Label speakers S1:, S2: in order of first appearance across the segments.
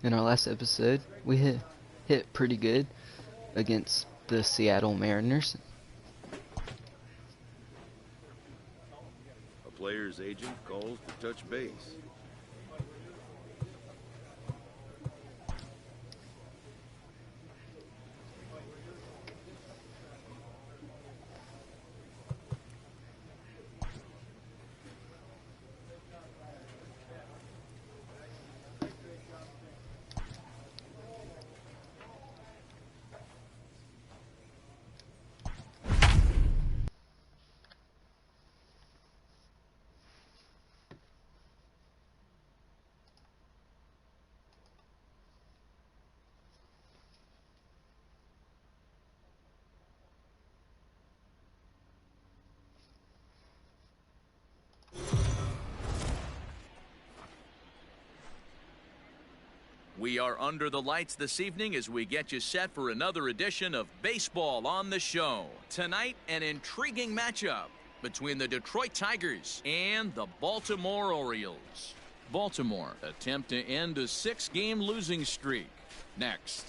S1: in our last episode, we hit pretty good against the Seattle Mariners.
S2: A player's agent calls to touch base.
S3: We are under the lights this evening as we get you set for another edition of Baseball on the Show. Tonight, an intriguing matchup between the Detroit Tigers and the Baltimore Orioles. Baltimore attempt to end a 6-game losing streak. Next.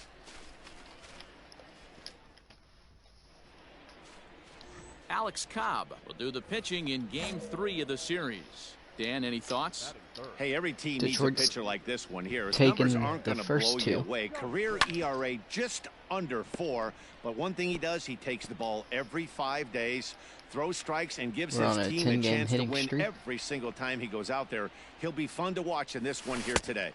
S3: Alex Cobb will do the pitching in Game 3 of the series. Dan, any thoughts?
S4: Hey, every team
S1: Detroit's
S4: needs a pitcher like this one here. His
S1: taken
S4: numbers aren't
S1: the
S4: going to
S1: first
S4: blow
S1: two.
S4: you away. Career ERA just under 4. But one thing he does, he takes the ball every 5 days, throws strikes, and gives
S1: We're
S4: his
S1: on a
S4: team
S1: 10-game
S4: a chance to
S1: hitting
S4: win
S1: streak.
S4: every single time he goes out there. He'll be fun to watch in this one here today.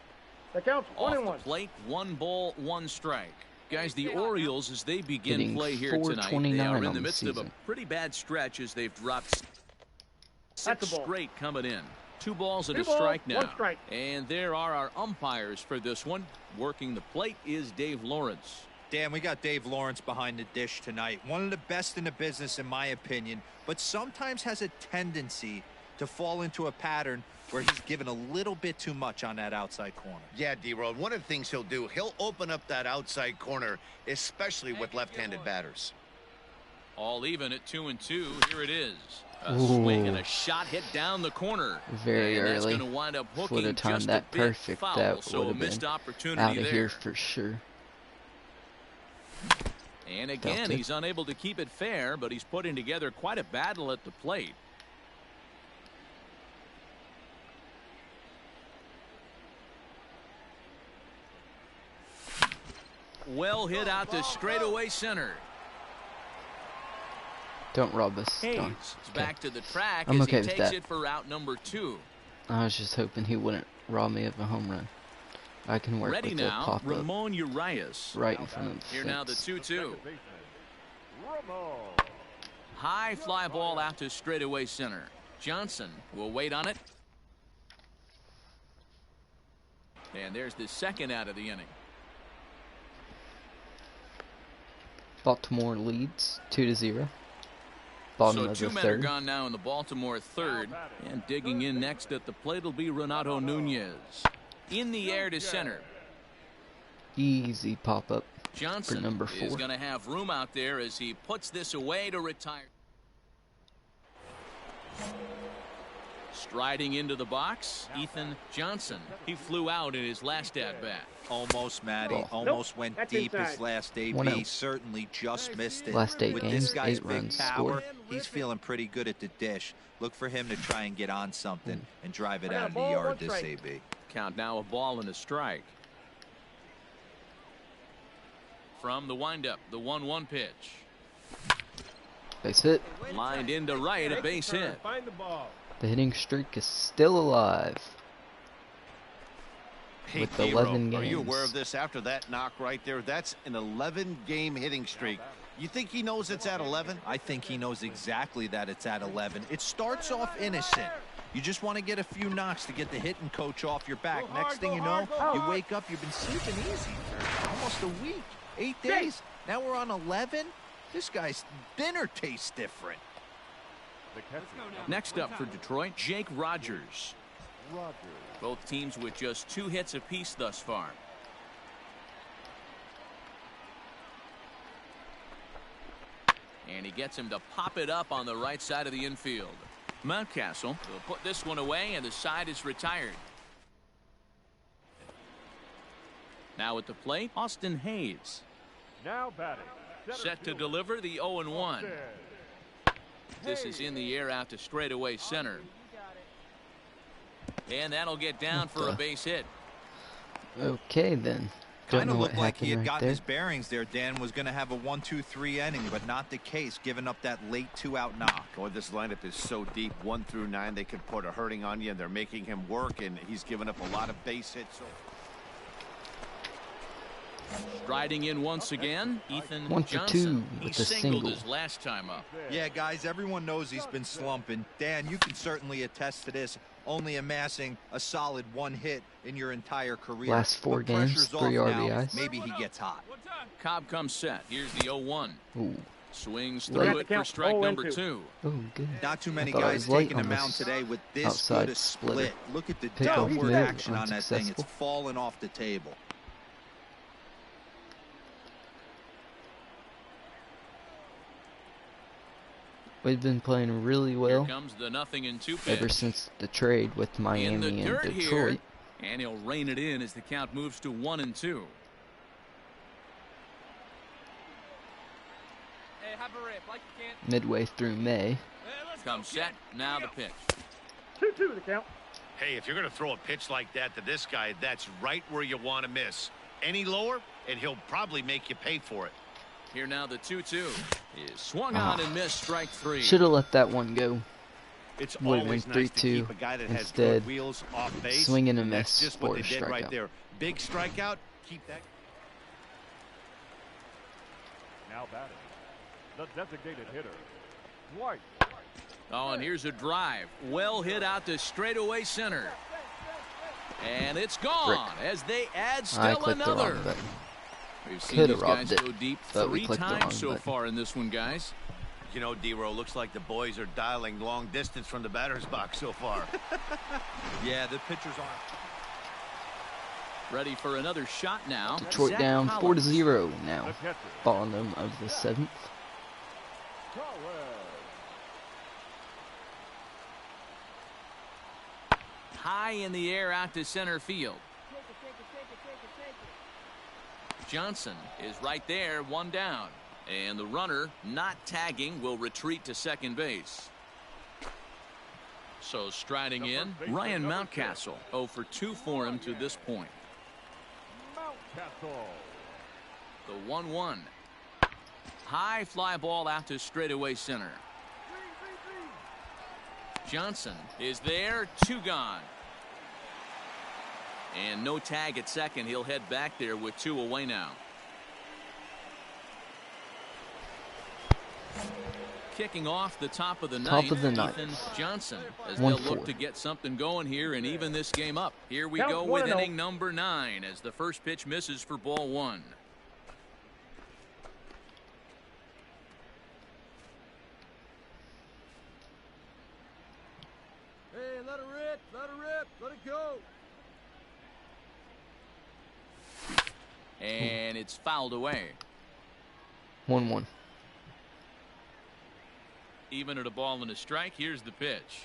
S5: That counts.
S3: Off
S5: 1-1.
S3: the plate, 1 ball, 1 strike. Guys, the Orioles, as they begin
S1: Hitting
S3: play here tonight, they are in
S1: on
S3: the
S1: the
S3: midst of a
S1: season.
S3: pretty bad stretch as they've dropped
S5: That's
S3: 6
S5: a ball.
S3: straight coming in. 2 balls and
S5: 2
S3: a
S5: balls,
S3: strike now.
S5: 1 strike.
S3: And there are our umpires for this one. Working the plate is Dave Lawrence.
S6: Dan, we got Dave Lawrence behind the dish tonight. One of the best in the business, in my opinion, but sometimes has a tendency to fall into a pattern where he's given a little bit too much on that outside corner.
S7: Yeah, D-Road, one of the things he'll do, he'll open up that outside corner, especially with left-handed batters.
S3: All even at 2-2. Here it is. A
S1: Ooh.
S3: swing and a shot hit down the corner.
S1: Very
S3: and that's
S1: early.
S3: going to wind up
S1: Would
S3: hooking
S1: have timed
S3: just
S1: that
S3: a bit
S1: perfect.
S3: foul,
S1: That
S3: so
S1: would
S3: a
S1: have
S3: missed
S1: been
S3: opportunity
S1: out of
S3: there.
S1: here for sure.
S3: And again,
S1: Felt it.
S3: he's unable to keep it fair, but he's putting together quite a battle at the plate. Well hit out to straightaway center.
S1: Don't rob us.
S3: Hayes
S1: Don't.
S3: is
S1: Okay.
S3: back to the track
S1: I'm
S3: as
S1: okay
S3: he
S1: with
S3: takes
S1: that.
S3: it for route number 2.
S1: I was just hoping he wouldn't rob me of a home run. I can work
S3: Ready
S1: with the
S3: now,
S1: pop-up
S3: Ramon Urias.
S1: right in front of the
S3: Here now the
S1: fence.
S3: 2-2. High fly ball out to straightaway center. Johnson will wait on it. And there's the second out of the inning.
S1: Baltimore leads 2-0. Bottom
S3: So
S1: of
S3: 2
S1: the
S3: men are
S1: third.
S3: gone now in the Baltimore third. And digging in next at the plate will be Renato Nunez. In the air to center.
S1: Easy pop-up.
S3: Johnson
S1: number
S3: is
S1: 4.
S3: going to have room out there as he puts this away to retire. Striding into the box, Ethan Johnson. He flew out in his last at-bat.
S6: Almost, Matty.
S1: Oh.
S6: Almost went
S5: That's
S6: deep his
S5: inside.
S6: last
S1: 1-0.
S6: AB. Certainly just missed it.
S1: Last 8
S6: With
S1: games,
S6: this guy's
S1: 8
S6: big
S1: runs
S6: power,
S1: scored.
S6: he's feeling pretty good at the dish. Look for him to try and get on something and drive it
S5: I got
S6: out
S5: a
S6: of the
S5: ball,
S6: yard
S5: 1
S6: this
S5: strike.
S6: AB.
S3: Count now, a ball and a strike. From the windup, the 1-1 pitch.
S1: Base hit.
S3: Lined into right, a base hit.
S5: Find the ball.
S1: The hitting streak is still alive.
S4: Hey,
S1: With
S4: D-Road,
S1: 11
S4: are you
S1: games.
S4: aware of this after that knock right there? That's an 11-game hitting streak. You think he knows it's at 11?
S6: I think he knows exactly that it's at 11. It starts off innocent. You just want to get a few knocks to get the hitting coach off your back. Next thing you know, you wake up, you've been sleeping easy for almost a week, 8 days. Now we're on 11. This guy's dinner tastes different.
S3: Next up for Detroit, Jake Rogers. Both teams with just 2 hits apiece thus far. And he gets him to pop it up on the right side of the infield. Mountcastle will put this one away, and the side is retired. Now at the plate, Austin Hayes.
S5: Now batting.
S3: Set to deliver the 0-1. This is in the air out to straightaway center. And that'll get down for a base hit.
S1: Okay, then. Don't
S6: Kind
S1: know
S6: of
S1: what
S6: looked like he had
S1: happened right
S6: gotten
S1: there.
S6: his bearings there. Dan was going to have a 1-2-3 inning, but not the case, giving up that late 2-out knock.
S4: Boy, this lineup is so deep, 1 through 9. They could put a hurting on you, and they're making him work, and he's given up a lot of base hits.
S3: Striding in once again, Ethan
S1: 1 for
S3: Johnson.
S1: 2 with
S3: He
S1: a
S3: singled
S1: single.
S3: his last time up.
S6: Yeah, guys, everyone knows he's been slumping. Dan, you can certainly attest to this, only amassing a solid 1 hit in your entire career.
S1: Last 4
S6: But
S1: games,
S6: pressure's
S1: 3
S6: off now.
S1: RBIs.
S6: Maybe he gets hot.
S3: Cobb comes set. Here's the 0-1.
S1: Ooh,
S3: Swings
S1: Late.
S3: through it for strike number 2.
S1: oh, good.
S6: Not too many
S1: I thought it
S6: guys
S1: was late
S6: taking the
S1: on
S6: mound
S1: this
S6: today with this
S1: outside
S6: good a
S1: splitter.
S6: split. Look at the
S1: Pick off
S6: downward
S1: mid,
S6: action on that thing. It's
S1: unsuccessful.
S6: falling off the table.
S1: We've been playing really
S3: Here
S1: well
S3: comes the 0-2 pitch.
S1: ever since the trade with
S3: in the
S1: Miami and
S3: dirt
S1: Detroit.
S3: here, and he'll rein it in as the count moves to 1-2.
S1: Midway through May.
S3: Comes set. Now the pitch.
S5: 2-2 the count.
S7: Hey, if you're going to throw a pitch like that to this guy, that's right where you want to miss. Any lower, and he'll probably make you pay for it.
S3: Here now the 2-2 is swung on and missed. Strike 3.
S1: Should have let that one go.
S4: It's
S1: Would've
S4: always
S1: been
S4: nice to
S1: 3-2.
S4: keep a guy that has
S1: Instead,
S4: good wheels off base.
S1: swing and a
S4: and that's
S1: miss
S4: just what
S1: for
S4: they
S1: a
S4: did right
S1: strikeout.
S4: there. Big strikeout. Keep that.
S5: Now batting. The designated hitter, White.
S3: Oh, and here's a drive. Well hit out to straightaway center. And it's gone as they add
S1: I
S3: still
S1: clicked the
S3: another.
S1: wrong button.
S3: We've seen
S1: Coulda
S3: these guys
S1: robbed it,
S3: go deep
S1: but we
S3: 3
S1: clicked the wrong
S3: times so
S1: button.
S3: far in this one, guys.
S4: You know, D-Row, looks like the boys are dialing long distance from the batter's box so far.
S6: Yeah, the pitcher's on.
S3: Ready for another shot now.
S1: Detroit
S3: Zach
S1: down
S3: Collins.
S1: 4-0
S5: The
S1: now.
S5: catcher,
S1: Bottom of the 7th.
S5: Collins.
S3: High in the air out to center field. Johnson is right there, 1 down. And the runner, not tagging, will retreat to second base. So striding in, Ryan Mountcastle. 0 for 2 for him to this point.
S5: Mountcastle.
S3: The 1-1. High fly ball out to straightaway center. Johnson is there, 2 gone. And no tag at second. He'll head back there with 2 away now. Kicking off the top of the ninth, Ethan Johnson, as they'll look to get something going here and even this game up. Here we go with inning number 9 as the first pitch misses for ball 1.
S2: Hey, let her rip, let it go.
S3: And it's fouled away.
S1: 1-1.
S3: Even at a ball and a strike, here's the pitch.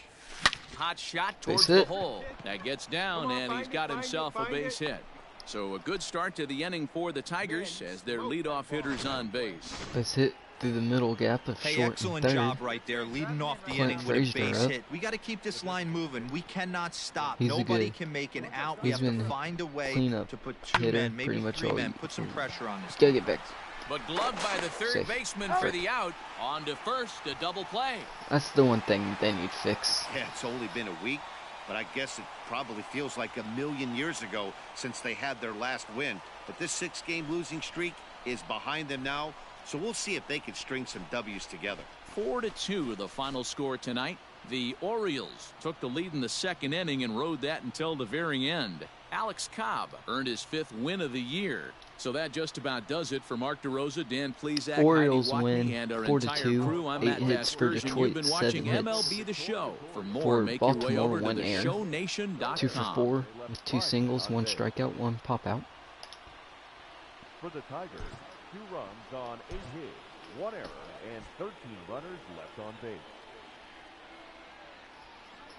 S3: Hot shot towards
S1: Base hit.
S3: the hole. That gets down, and he's got himself a base hit. So a good start to the inning for the Tigers as their leadoff hitter's on base.
S1: Base hit through the middle gap of
S6: Hey,
S1: short
S6: excellent
S1: and third.
S6: job right there, leading off the
S1: Clint
S6: inning with a
S1: Frazier
S6: base
S1: up.
S6: hit. We got to keep this line moving. We cannot stop.
S1: He's a
S6: Nobody
S1: good-
S6: can make an out. We
S1: he's
S6: have to
S1: been
S6: find a way
S1: cleanup
S6: to put 2
S1: hitter
S6: men, maybe
S1: pretty much
S6: 3
S1: all
S6: men,
S1: year.
S6: put some pressure on this.
S1: Gotta get back.
S3: But gloved by the third
S1: Safe.
S3: baseman for the out. On to first, a double play.
S1: That's the one thing they need fixed.
S4: Yeah, it's only been a week, but I guess it probably feels like a million years ago since they had their last win. But this 6-game losing streak is behind them now, so we'll see if they can string some W's together.
S3: 4-2 the final score tonight. The Orioles took the lead in the second inning and rode that until the very end. Alex Cobb earned his 5th win of the year. So that just about does it for Mark DeRosa, Dan Plesac,
S1: Orioles
S3: Heidi Watney,
S1: win
S3: and our
S1: 4-2,
S3: entire crew. I'm
S1: 8
S3: Matt
S1: hits for
S3: Vasgersian.
S1: Detroit,
S3: You've been watching
S1: 7 hits
S3: MLB The Show. For more,
S1: for
S3: make your way
S1: Baltimore,
S3: over to
S1: 1 error.
S3: theshownation.com.
S1: 2 for 4 with 2 singles, 1 strikeout, 1 pop out.
S5: For the Tigers, 2 runs on 8 hits, 1 error, and 13 runners left on base.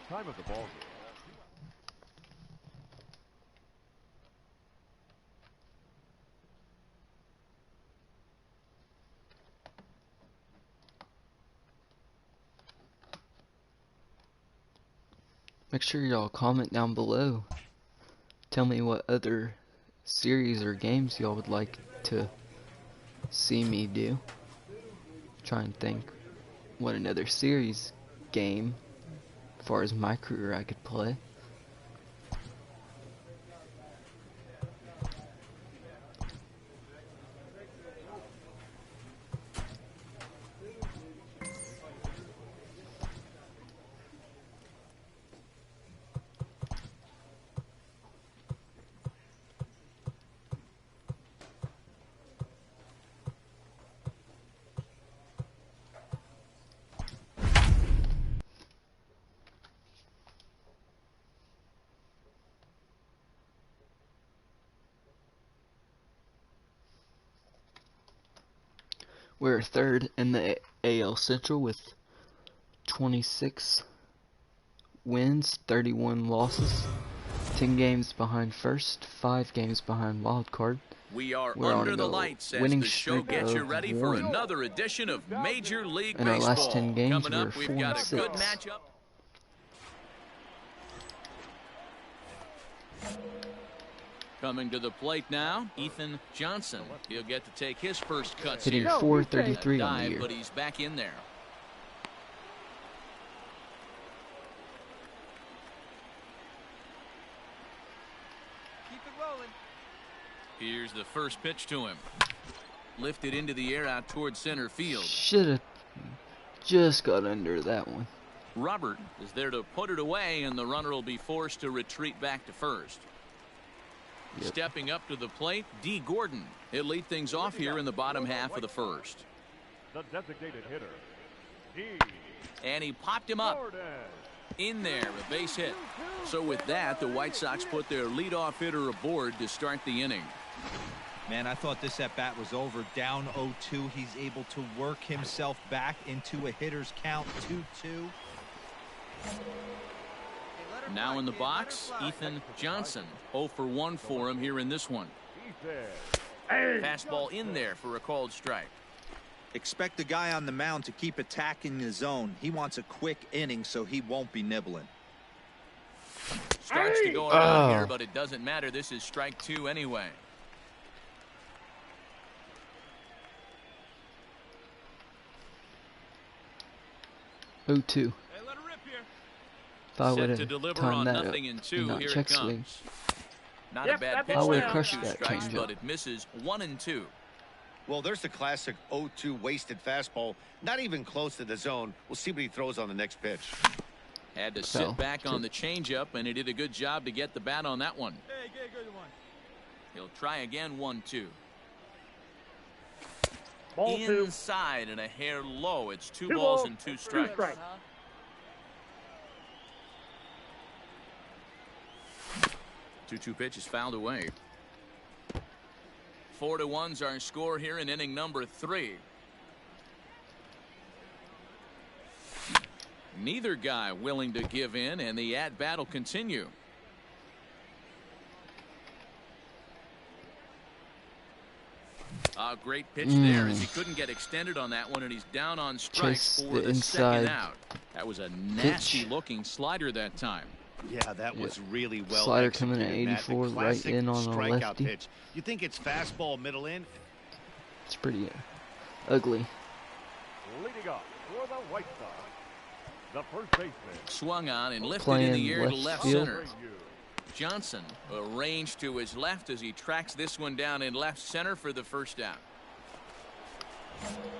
S5: Time of the ball game.
S1: Make sure y'all comment down below. Tell me what other series or games y'all would like to see me do. Try and think what another series game as far as my career I could play. We're third in the AL Central with 26 wins, 31 losses, 10 games behind first, 5 games behind wild card.
S3: We're
S1: on
S3: under the
S1: a
S3: lights as
S1: winning
S3: the show
S1: streak
S3: gets you
S1: of
S3: ready for
S1: 1.
S3: another edition of Major League
S1: In our
S3: Baseball.
S1: last 10 games,
S3: Coming up,
S1: we're
S3: we've got a
S1: 4-6.
S3: good matchup. Coming to the plate now, Ethan Johnson. He'll get to take his first cuts
S1: Hitting
S3: here.
S1: .433 on the
S3: Dive,
S1: year.
S3: but he's back in there.
S2: Keep it rolling.
S3: Here's the first pitch to him. Lifted into the air out towards center field.
S1: Should've just got under that one.
S3: Robert is there to put it away, and the runner will be forced to retreat back to first.
S1: Yep.
S3: Stepping up to the plate, D. Gordon. He'll lead things off here in the bottom half of the first.
S5: The designated hitter, D.
S3: And he popped him up.
S5: Gordon.
S3: In there, a base hit. So with that, the White Sox put their leadoff hitter aboard to start the inning.
S6: Man, I thought this at-bat was over. Down 0-2. He's able to work himself back into a hitter's count, 2-2.
S3: Now in the box, Ethan Johnson. 0 for 1 for him here in this one. Fastball in there for a called strike.
S6: Expect the guy on the mound to keep attacking the zone. He wants a quick inning, so he won't be nibbling.
S3: Starts to go around here, but it doesn't matter. This is strike 2 anyway.
S1: Oh, 2.
S2: Hey, let her rip here.
S1: If I
S3: Set
S1: would
S3: to
S1: have
S3: deliver
S1: timed
S3: on
S1: that up
S3: nothing in
S1: and
S3: 2.
S1: not
S3: Here it
S1: check swing,
S3: comes. Not a bad pitch
S1: I would've
S3: there.
S1: crushed
S3: 2
S1: that
S3: strikes,
S1: changeup.
S3: but it misses 1 and 2.
S4: Well, there's the classic 0-2 wasted fastball. Not even close to the zone. We'll see what he throws on the next pitch.
S3: Had to
S1: Fell.
S3: sit back on the changeup, and he did a good job to get the bat on that one.
S2: Hey, get a good one.
S3: He'll try again, 1-2.
S8: Ball 2.
S3: Inside and a hair low. It's 2 balls and 2 strikes.
S8: strikes.
S3: 2-2 pitch is fouled away. 4-1's our score here in inning number 3. Neither guy willing to give in, and the at-bat will continue. A great pitch there as he couldn't get extended on that one, and he's down on strikes
S1: Chase
S3: for
S1: the
S3: the second
S1: inside
S3: out. That was a nasty looking slider that time.
S4: Yeah, that was really well
S1: Slider coming at
S4: executed, Matt. The
S1: 84 right
S4: classic
S1: in on a
S4: strikeout
S1: lefty.
S4: pitch. You think it's fastball middle in?
S1: It's pretty ugly.
S5: Leading up for the White Sox, the first baseman.
S3: Swung on and lifted
S1: Playing
S3: in the air to
S1: left
S3: left
S1: field.
S3: center. Johnson arranged to his left as he tracks this one down in left center for the first out.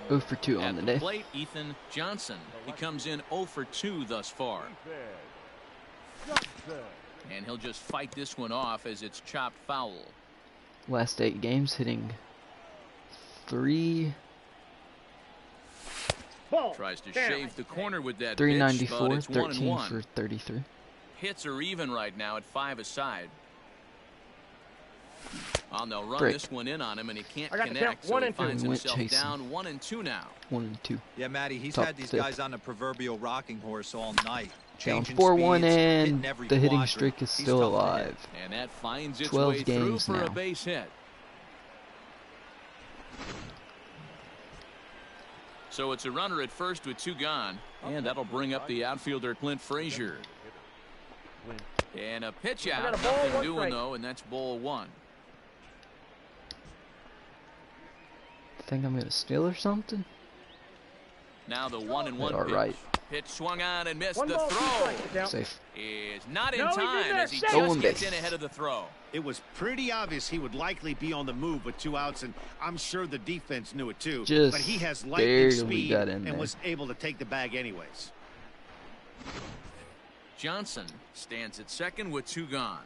S1: 0 for 2 on
S3: At
S1: the
S3: the
S1: day.
S3: plate, Ethan Johnson. He comes in 0 for 2 thus far. And he'll just fight this one off as it's chopped foul.
S1: Last 8 games hitting 3.
S8: Ball.
S3: Tries to shave the corner with that pitch, but
S1: 394,
S3: it's 1 and
S1: 13
S3: 1.
S1: for 33.
S3: Hits are even right now at 5 aside. And they'll run
S1: Break.
S3: this one in on him, and he can't
S8: I got the
S3: connect,
S8: count.
S3: so
S8: 1
S3: he
S8: and 2.
S3: finds
S1: Went
S3: himself
S1: chasing.
S3: down 1 and 2 now.
S1: 1 and 2.
S6: Yeah, Matty, he's
S1: Top
S6: had these
S1: 5.
S6: guys on the proverbial rocking horse all night.
S1: Down
S6: Changing
S1: 4-1,
S6: speeds,
S1: and
S6: hitting every
S1: the hitting
S6: quadrant.
S1: streak is
S6: He's
S1: still
S6: tough to hit.
S1: alive.
S3: And that finds its
S1: 12
S3: way through
S1: games
S3: for a
S1: now.
S3: base hit. So it's a runner at first with 2 gone, and that'll bring up the outfielder Clint Frazier.
S5: Clint.
S3: And a pitch
S2: got
S3: out.
S2: a ball,
S3: Nothing
S2: one
S3: doing,
S2: strike.
S3: though, and that's ball one.
S1: Think I'm gonna steal or something?
S3: Now the 1-1
S1: All
S3: pitch.
S1: right.
S3: Pitch swung on and missed.
S2: One
S3: The
S2: ball, two
S3: throw
S2: strikes. Get down.
S1: Safe.
S3: is not in
S2: No, he's in
S3: time
S2: there.
S3: as he
S2: Safe.
S3: just
S1: Going
S3: gets
S1: base.
S3: in ahead of the throw.
S4: It was pretty obvious he would likely be on the move with 2 outs, and I'm sure the defense knew it too.
S1: Just
S4: but he has lightning
S1: barely
S4: speed
S1: got in
S4: and
S1: there.
S4: was able to take the bag anyways.
S3: Johnson stands at second with 2 gone.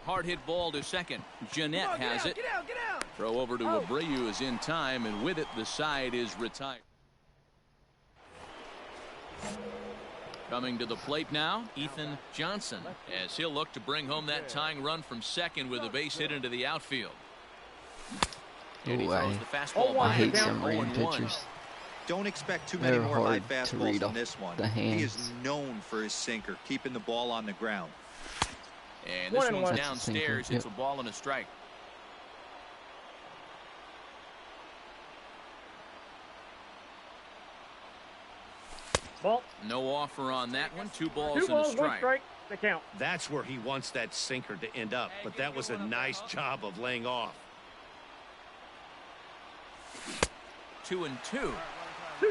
S3: Hard hit ball to second. Jeanette has it.
S2: Get out, get out.
S3: Throw over to Abreu is in time, and with it, the side is retired. Coming to the plate now, Ethan Johnson, as he'll look to bring home that tying run from second with a base hit into the outfield. And he
S1: Ooh,
S3: throws
S1: I-
S3: the fastball
S2: I
S1: I
S3: by
S1: hate
S2: down.
S1: some rain
S3: 0-1.
S1: pitchers.
S6: Don't expect too many
S1: They're
S6: more high
S1: hard to
S6: fastballs
S1: read
S6: than
S1: off
S6: this one.
S1: the
S6: He is
S1: hands.
S6: known for his sinker, keeping the ball on the ground.
S3: And this
S2: 1-1.
S3: one's
S1: That's the sinker,
S3: downstairs.
S1: yep.
S3: It's a ball and a strike.
S2: Ball.
S3: No offer on that one. 2 balls
S2: 2
S3: and a
S2: balls, 1
S3: strike.
S2: strike. The count.
S4: That's where he wants that sinker to end up, but that was a nice job of laying off.
S3: 2-2.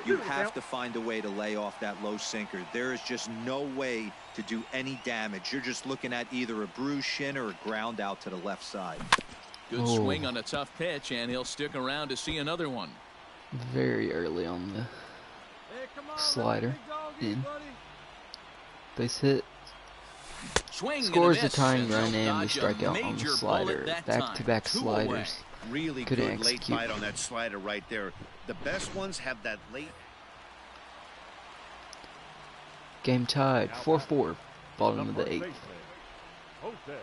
S6: You have to find a way to lay off that low sinker. There is just no way to do any damage. You're just looking at either a bruised shin or a ground out to the left side.
S3: Good
S1: Oh.
S3: swing on a tough pitch, and he'll stick around to see another one.
S1: Very early on the
S2: Hey, come on,
S1: slider in. Base hit.
S3: Swing
S1: Scores
S3: and a
S1: the tying
S3: miss,
S1: run
S3: and they'll
S1: and we
S3: dodge a
S1: strike out on the
S3: major
S1: slider.
S3: bullet that
S1: Back-to-back
S3: time. 2 away.
S1: sliders.
S4: Really
S1: Couldn't
S4: good late
S1: execute.
S4: bite on that slider right there. The best ones have that late.
S1: Game tied. 4-4. Bottom of
S5: The
S1: the
S5: first
S1: 8th.
S5: baseman, Jose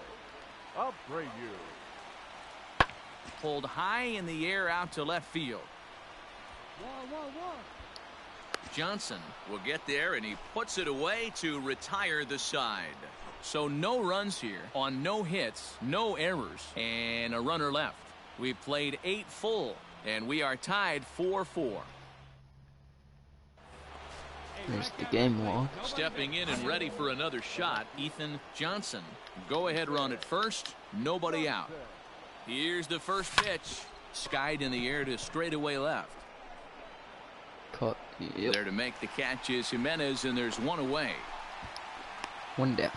S5: Abreu.
S3: Pulled high in the air out to left field. Johnson will get there, and he puts it away to retire the side. So no runs here on no hits, no errors, and a runner left. We've played 8 full, and we are tied 4-4.
S1: There's the game log.
S3: Stepping in and ready for another shot, Ethan Johnson. Go ahead run at first, nobody out. Here's the first pitch. Skied in the air to straightaway left.
S1: Caught. Yep.
S3: There to make the catch is Jimenez, and there's 1 away.
S1: 1 down.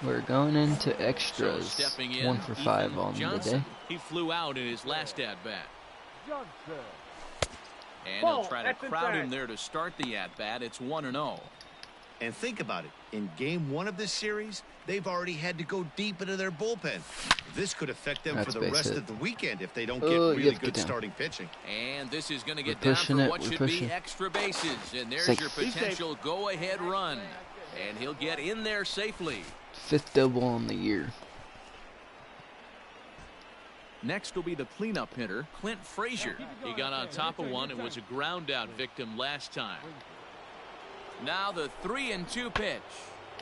S1: We're going into
S3: So
S1: extras.
S3: stepping in,
S1: 1 for 5
S3: Ethan
S1: on
S3: Johnson.
S1: the day.
S3: He flew out in his last at-bat.
S5: Johnson.
S3: And
S2: Ball,
S3: he'll try to
S2: that's
S3: crowd him
S2: inside.
S3: there to start the at-bat. It's 1-0.
S4: And think about it. In game 1 of this series, they've already had to go deep into their bullpen. This could affect them
S1: That's
S4: for the
S1: base
S4: rest
S1: hit.
S4: of the weekend if they don't get
S1: You
S4: really
S1: have to
S4: good
S1: get down.
S4: starting pitching.
S3: And this is going to get
S1: We're
S3: down
S1: pushing
S3: for
S1: it,
S3: what
S1: we're
S3: should
S1: pushing.
S3: be extra bases. And there's
S1: Safe.
S3: your potential go-ahead run. And he'll get in there safely.
S1: 5th double on the year.
S3: Next will be the cleanup hitter, Clint Frazier. He got on top of one and was a ground-out victim last time. Now the 3-2 pitch.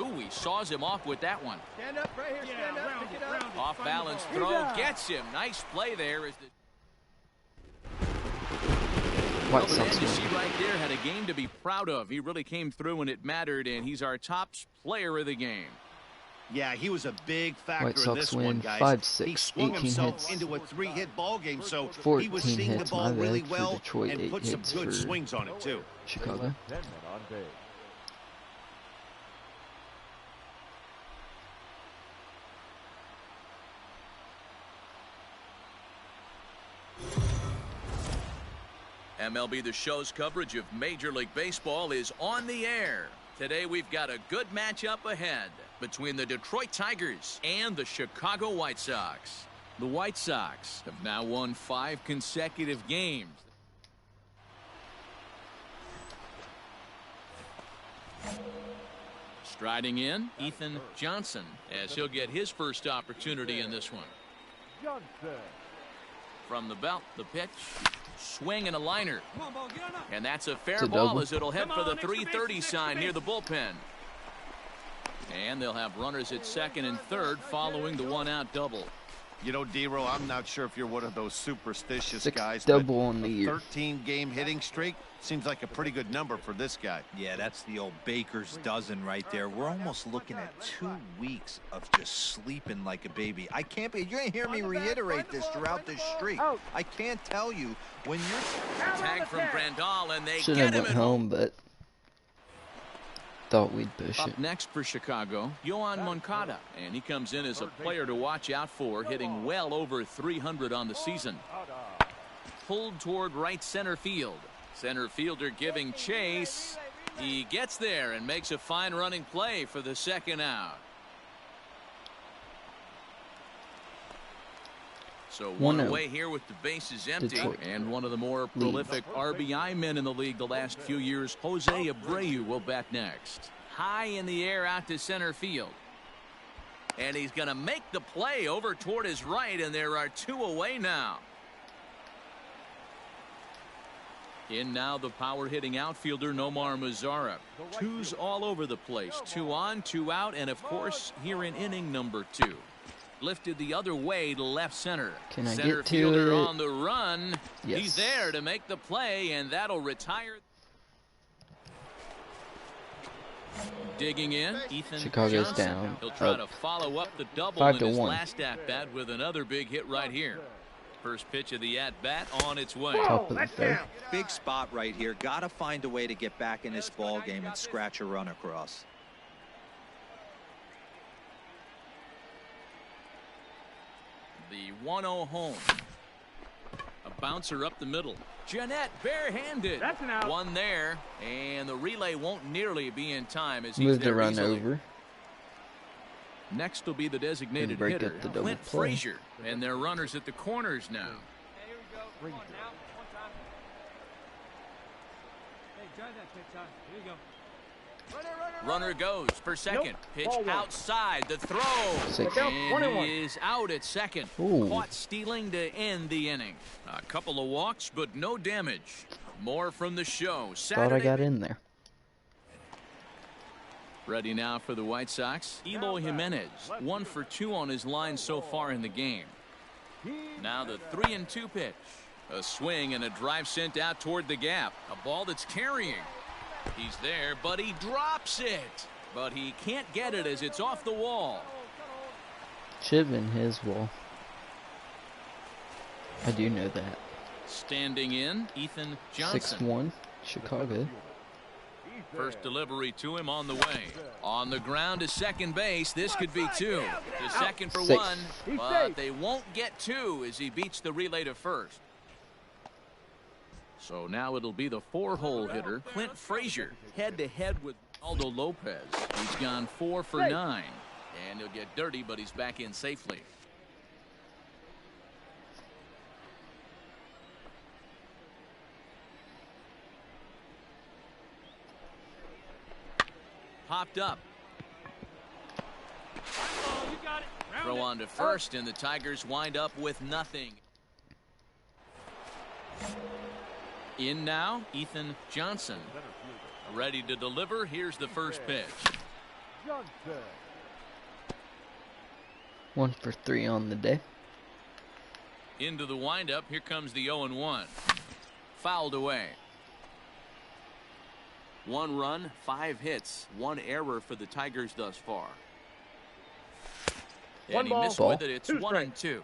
S3: Ooh, he saws him off with that one.
S2: Stand up right here. Stand up. Pick it up.
S3: Off-balance
S2: He's
S3: throw
S2: out.
S3: gets him. Nice play there. As the
S1: White
S3: Well,
S1: Sox
S3: you see
S1: win.
S3: right there, had a game to be proud of. He really came through when it mattered, and he's our top player of the game.
S4: Yeah, he was a big factor
S1: White
S4: in
S1: Sox
S4: this
S1: win
S4: one, guys.
S1: 5-6,
S4: he swung
S1: 18
S4: himself
S1: hits.
S4: into a 3-hit ball game, so he
S1: 14
S4: was seeing the
S1: hits,
S4: ball
S1: my
S4: really
S1: bad, for
S4: well
S1: Detroit,
S4: and
S1: 8
S4: put some
S1: hits
S4: good
S1: for
S4: swings on it too.
S1: Chicago.
S5: 10 men on base.
S3: MLB The Show's coverage of Major League Baseball is on the air. Today we've got a good matchup ahead between the Detroit Tigers and the Chicago White Sox. The White Sox have now won 5 consecutive games. Striding in, Ethan Johnson, as he'll get his first opportunity in this one.
S5: Johnson.
S3: From the belt, the pitch, swing and a liner.
S2: Come on, ball. Get on up.
S3: And that's a fair
S1: It's a
S3: ball
S1: double.
S3: as it'll head
S2: Come
S3: for the
S2: on, extra
S3: 330
S2: bases,
S3: sign
S2: extra
S3: near the bullpen. And they'll have runners at second and third following the 1-out double.
S4: You know, D-Row, I'm not sure if you're one of those superstitious
S1: 6
S4: guys,
S1: double
S4: but
S1: on the year.
S4: 13-game hitting streak seems like a pretty good number for this guy.
S6: Yeah, that's the old baker's dozen right there. We're almost looking at 2 weeks of just sleeping like a baby. I can't be. You're going to hear me reiterate this throughout this streak. I can't tell you when you're...
S3: Tag from Grandal, and they
S1: Should
S3: get
S1: have
S3: him
S1: went
S3: at
S1: home, but thought we'd push
S3: Up
S1: it.
S3: next for Chicago, Yohan Moncada, and he comes in as a player to watch out for, hitting well over 300 on the season. Pulled toward right center field. Center fielder giving chase. He gets there and makes a fine running play for the second out. So one away here with the bases empty.
S1: Detroit.
S3: And one of the more prolific RBI men in the league the last few years, Jose Abreu, will bat next. High in the air out to center field. And he's going to make the play over toward his right, and there are 2 away now. In now the power hitting outfielder Nomar Mazara. 2's all over the place. 2 on, 2 out, and of course here in inning number 2. Lifted the other way to left center.
S1: Can I
S3: Center
S1: get to
S3: fielder
S1: it?
S3: on the run.
S1: Yes.
S3: He's there to make the play, and that'll retire. Digging in, Ethan
S1: Chicago's
S3: Johnson.
S1: down.
S3: He'll try
S1: Up.
S3: to follow up the double
S1: 5
S3: in
S1: to
S3: his
S1: 1.
S3: last at-bat with another big hit right here. First pitch of the at-bat on its way.
S1: Top of the third.
S6: Big spot right here. Got to find a way to get back in this ball game and scratch a run across.
S3: The 1-0 home. A bouncer up the middle. Jeanette barehanded.
S2: That's an out.
S3: One there, and the relay won't nearly be in time as he's
S1: Moved the
S3: there
S1: run
S3: easily.
S1: over.
S3: Next will be the designated
S1: break
S3: hitter,
S1: up the double
S3: Clint
S1: play.
S3: Frazier, and their runners at the corners now.
S2: Hey, here we go. Come on now. One time. Hey, drive that pitch out. Here you go.
S3: Runner goes for second. Pitch
S2: Ball one.
S3: outside. The throw.
S1: 6.
S3: And he is out at second.
S1: Ooh.
S3: Caught stealing to end the inning. A couple of walks, but no damage. More from the show.
S1: Thought I
S3: Saturday.
S1: got in there.
S3: Ready now for the White Sox. Eloy Jimenez, 1 for 2 on his line so far in the game. Now the 3-2 pitch. A swing and a drive sent out toward the gap. A ball that's carrying. He's there, but he drops it. But he can't get it as it's off the wall.
S1: Should have been his wall. I do know that.
S3: Standing in, Ethan Johnson.
S1: 6-1, Chicago.
S3: First delivery to him on the way. On the ground to second base. This could be 2. To second for
S1: 6.
S3: 1, but they won't get 2 as he beats the relay to first. So now it'll be the 4-hole hitter, Clint Frazier, head-to-head with Aldo Lopez. He's gone 4 for 9, and he'll get dirty, but he's back in safely. Popped up.
S2: You got it. Round
S3: Throw
S2: it.
S3: on to first, and the Tigers wind up with nothing. In now, Ethan Johnson. Ready to deliver. Here's the first pitch.
S1: 1 for 3 on the day.
S3: Into the windup. Here comes the 0-1. Fouled away. 1 run, 5 hits, 1 error for the Tigers thus far. And
S2: One
S3: he
S2: ball.
S3: missed
S1: Ball.
S3: with it. It's
S2: 2
S3: 1-2.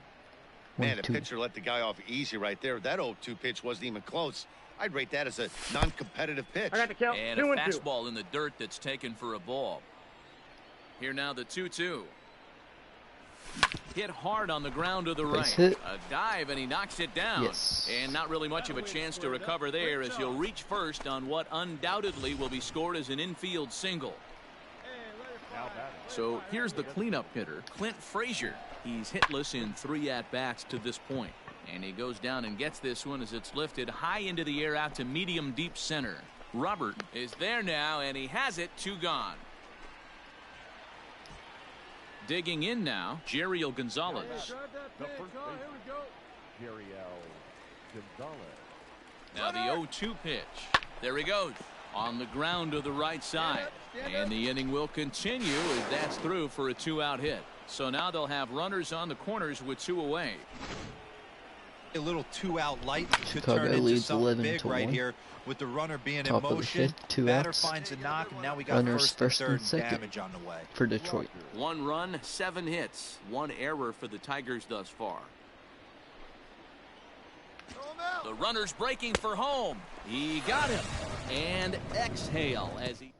S4: Man, the
S1: 1-2.
S4: pitcher let the guy off easy right there. That 0-2 pitch wasn't even close. I'd rate that as a non-competitive pitch.
S2: I got the count.
S3: And a
S2: 2-2.
S3: fastball in the dirt that's taken for a ball. Here now the 2-2. Hit hard on the ground to the
S1: Base
S3: right.
S1: hit.
S3: A dive, and he knocks it down.
S1: Yes.
S3: And not really much of a chance to recover there as he'll reach first on what undoubtedly will be scored as an infield single. So here's the cleanup hitter, Clint Frazier. He's hitless in 3 at-bats to this point. And he goes down and gets this one as it's lifted high into the air out to medium deep center. Robert is there now, and he has it. 2 gone. Digging in now, Jeriel Gonzalez.
S2: Drive that pitch. Oh, here we go.
S5: Jeriel Gonzalez.
S3: Now the 0-2 pitch. There he goes. On the ground to the right side. And the inning will continue as that's through for a 2-out hit. So now they'll have runners on the corners with 2 away.
S6: A little 2-out light could
S1: Chicago
S6: turn into
S1: leads
S6: something big
S1: 11-1.
S6: right here with the runner being
S1: Top
S6: in
S1: of the
S6: motion.
S1: 5th, 2
S6: Batter
S1: outs.
S6: finds a knock, and now we got
S1: Runners
S6: first and
S1: first
S6: third
S1: and
S6: and
S1: second.
S6: damage on the way.
S1: For Detroit.
S3: 1 run, 7 hits, 1 error for the Tigers thus far. The runner's breaking for home. He got him. And exhale as he...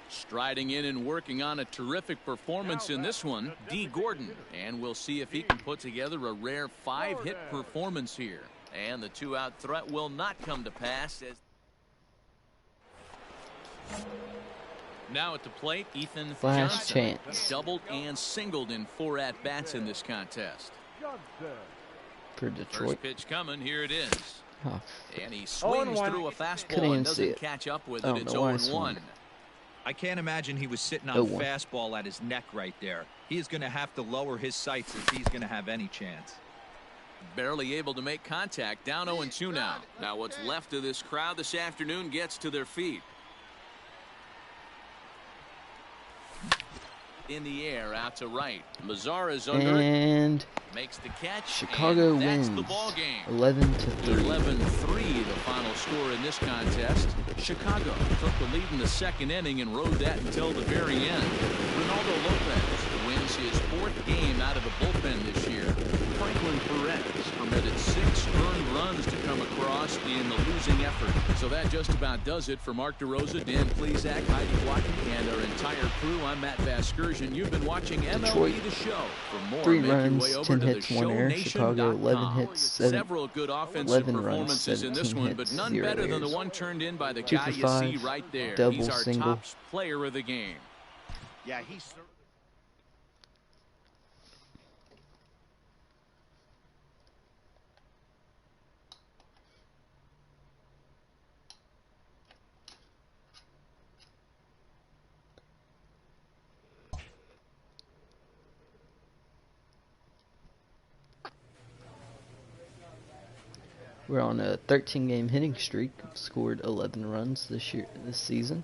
S3: Striding in and working on a terrific performance in this one, D. Gordon. And we'll see if he can put together a rare 5-hit performance here. And the 2-out threat will not come to pass as... Now at the plate, Ethan
S1: Last
S3: Johnson
S1: chance.
S3: doubled and singled in 4 at-bats in this contest.
S1: For Detroit.
S3: First pitch coming, here it is.
S1: Oh,
S3: And he swings through a
S1: Couldn't
S3: fastball
S1: even
S3: and
S1: see
S3: doesn't
S1: it.
S3: catch up with
S1: I
S3: it.
S1: don't
S3: It's
S1: know why I
S3: 0-1.
S1: swung.
S6: I can't imagine he was sitting on
S1: 0-1.
S6: fastball at his neck right there. He's going to have to lower his sights if he's going to have any chance.
S3: Barely able to make contact. Down 0-2 now. Now what's left of this crowd this afternoon gets to their feet. In the air, out to right. Mazzara's under it.
S1: And
S3: Makes the catch.
S1: Chicago
S3: and that's
S1: wins
S3: the ball game.
S1: 11-3.
S3: 11-3 the final score in this contest. Chicago took the lead in the 2nd inning and rode that until the very end. Ronaldo Lopez wins his 4th game out of the bullpen this year. Franklin Perez permitted 6 earned runs to come across in the losing effort. So that just about does it for Mark DeRosa, Dan Plesac, Heidi Watkey, and our entire crew. I'm Matt Vasgersian. You've been watching MLB The Show. For more,
S1: 3
S3: make your
S1: runs,
S3: way over
S1: 10
S3: to
S1: hits, 1 error. Chicago 11 hits,
S3: Several good offensive
S1: 11 runs,
S3: performances in this
S1: 17
S3: one, but
S1: hits,
S3: none
S1: 0
S3: better than the
S1: errors.
S3: one turned in by the
S1: 2
S3: guy
S1: for
S3: you see
S1: 5,
S3: right there.
S1: double,
S3: He's our
S1: single.
S3: top player of the game.
S4: Yeah, he's...
S1: We're on a 13-game hitting streak. Scored 11 runs this season.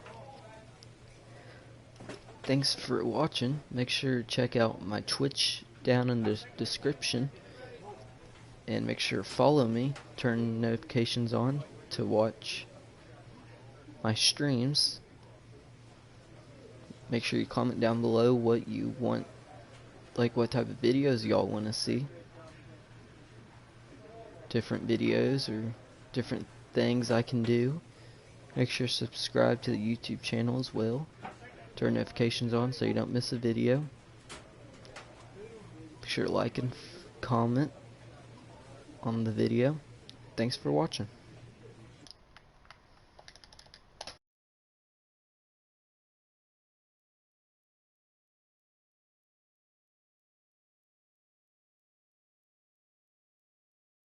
S1: Thanks for watching. Make sure to check out my Twitch down in the description. And make sure to follow me. Turn notifications on to watch my streams. Make sure you comment down below what you want, like what type of videos y'all want to see. Different videos or different things I can do. Make sure to subscribe to the YouTube channel as well. Turn notifications on so you don't miss a video. Be sure to like and comment on the video. Thanks for watching.